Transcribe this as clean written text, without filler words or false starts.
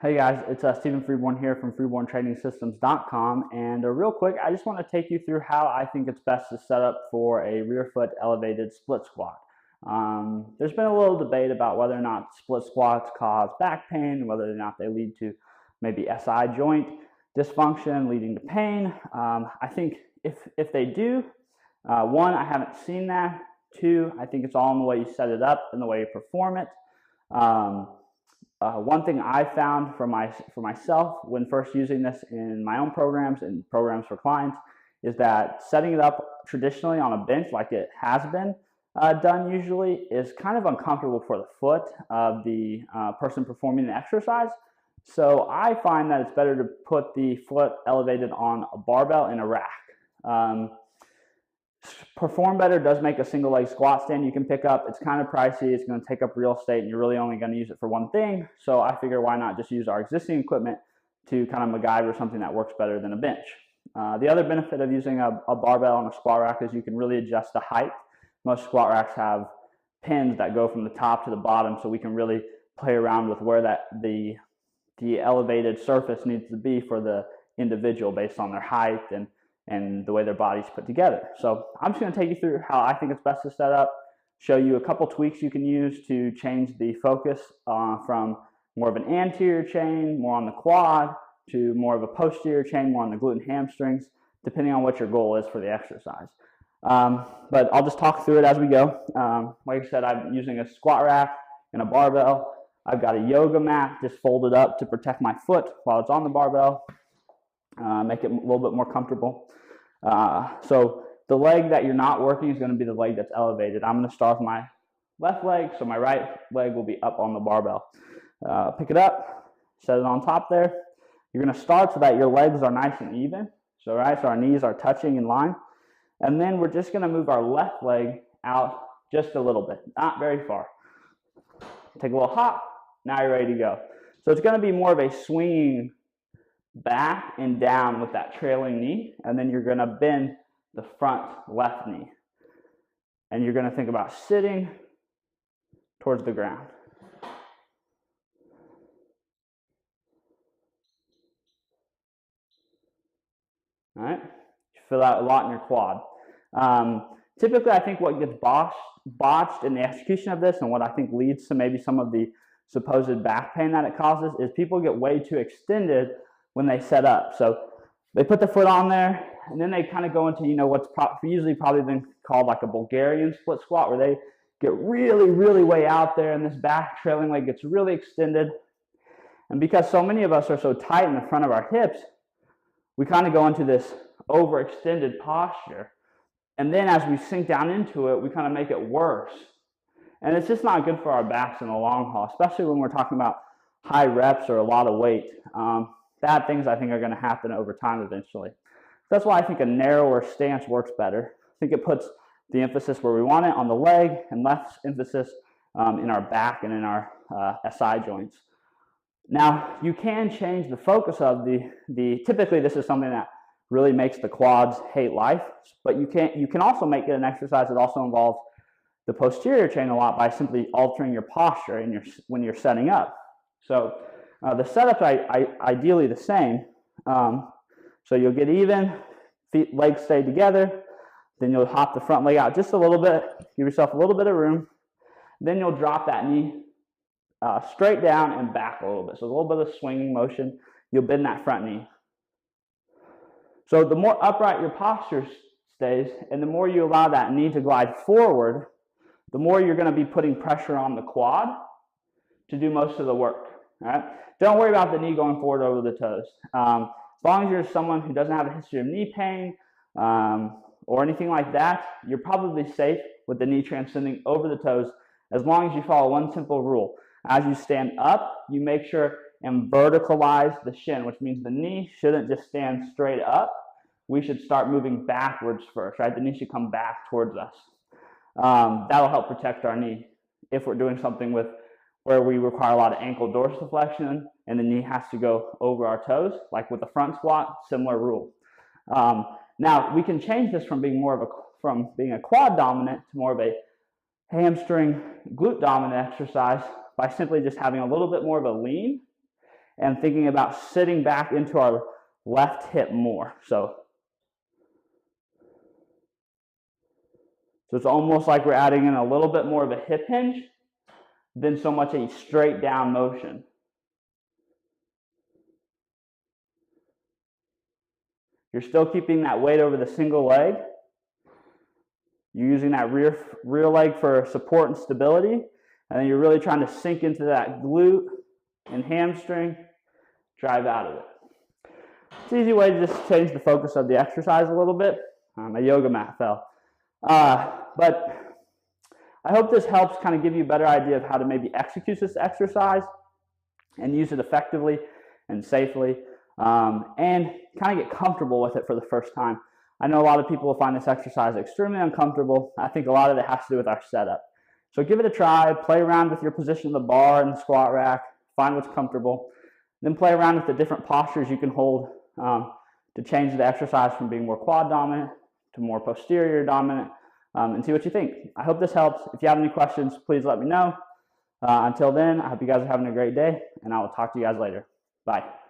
Hey guys, it's Stephen Freeborn here from freeborntrainingsystems.com, and real quick, I just want to take you through how I think it's best to set up for a rear foot elevated split squat. There's been a little debate about whether or not split squats cause back pain, whether or not they lead to maybe SI joint dysfunction leading to pain. I think if they do, one, I haven't seen that. Two, I think it's all in the way you set it up and the way you perform it. One thing I found for myself when first using this in my own programs and programs for clients is that setting it up traditionally on a bench like it has been done usually is kind of uncomfortable for the foot of the person performing the exercise. So I find that it's better to put the foot elevated on a barbell in a rack. Perform Better does make a single leg squat stand you can pick up. It's kind of pricey, it's going to take up real estate, and you're really only going to use it for one thing. So I figure why not just use our existing equipment to kind of MacGyver something that works better than a bench. The other benefit of using a barbell on a squat rack is you can really adjust the height. Most squat racks have pins that go from the top to the bottom, so we can really play around with where the elevated surface needs to be for the individual based on their height and the way their body's put together. So I'm just going to take you through how I think it's best to set up, show you a couple tweaks you can use to change the focus from more of an anterior chain, more on the quad, to more of a posterior chain, more on the glute and hamstrings, depending on what your goal is for the exercise. But I'll just talk through it as we go. Like I said, I'm using a squat rack and a barbell. I've got a yoga mat just folded up to protect my foot while it's on the barbell. Make it a little bit more comfortable. So the leg that you're not working is going to be the leg that's elevated. I'm going to start with my left leg, so my right leg will be up on the barbell. Pick it up, set it on top there. You're going to start so that your legs are nice and even. So our knees are touching in line. And then we're just going to move our left leg out just a little bit, not very far. Take a little hop, now you're ready to go. So it's going to be more of a swinging back and down with that trailing knee, and then you're going to bend the front left knee. And you're going to think about sitting towards the ground. All right, you feel that a lot in your quad. Typically, I think what gets botched in the execution of this, and what I think leads to maybe some of the supposed back pain that it causes, is people get way too extended when they set up. So they put the foot on there, and then they kind of go into, what's usually probably been called like a Bulgarian split squat, where they get really, really way out there, and this back trailing leg gets really extended. And because so many of us are so tight in the front of our hips, we kind of go into this overextended posture. And then as we sink down into it, we kind of make it worse. And it's just not good for our backs in the long haul, especially when we're talking about high reps or a lot of weight. Bad things I think are going to happen over time eventually. That's why I think a narrower stance works better. I think it puts the emphasis where we want it on the leg and less emphasis in our back and in our SI joints. Now, you can change the focus of typically this is something that really makes the quads hate life, but you can also make it an exercise that also involves the posterior chain a lot by simply altering your posture when you're setting up. So the setup's ideally the same. So you'll get even, legs stay together, then you'll hop the front leg out just a little bit, give yourself a little bit of room, then you'll drop that knee straight down and back a little bit. So a little bit of swinging motion, you'll bend that front knee. So the more upright your posture stays, and the more you allow that knee to glide forward, the more you're going to be putting pressure on the quad to do most of the work. All right? Don't worry about the knee going forward over the toes. As long as you're someone who doesn't have a history of knee pain or anything like that, you're probably safe with the knee transcending over the toes as long as you follow one simple rule. As you stand up, you make sure and verticalize the shin, which means the knee shouldn't just stand straight up. We should start moving backwards first, right? The knee should come back towards us. That'll help protect our knee if we're doing something where we require a lot of ankle dorsiflexion and the knee has to go over our toes, like with the front squat, similar rule. Now, we can change this from being a quad dominant to more of a hamstring glute dominant exercise by simply just having a little bit more of a lean and thinking about sitting back into our left hip more. So it's almost like we're adding in a little bit more of a hip hinge than so much a straight down motion. You're still keeping that weight over the single leg. You're using that rear leg for support and stability, and then you're really trying to sink into that glute and hamstring, drive out of it. It's an easy way to just change the focus of the exercise a little bit. My yoga mat fell. But I hope this helps kind of give you a better idea of how to maybe execute this exercise and use it effectively and safely, and kind of get comfortable with it for the first time. I know a lot of people will find this exercise extremely uncomfortable. I think a lot of it has to do with our setup. So give it a try, play around with your position of the bar and the squat rack, find what's comfortable, then play around with the different postures you can hold to change the exercise from being more quad dominant to more posterior dominant, and see what you think. I hope this helps. If you have any questions, please let me know. Until then, I hope you guys are having a great day, and I will talk to you guys later. Bye.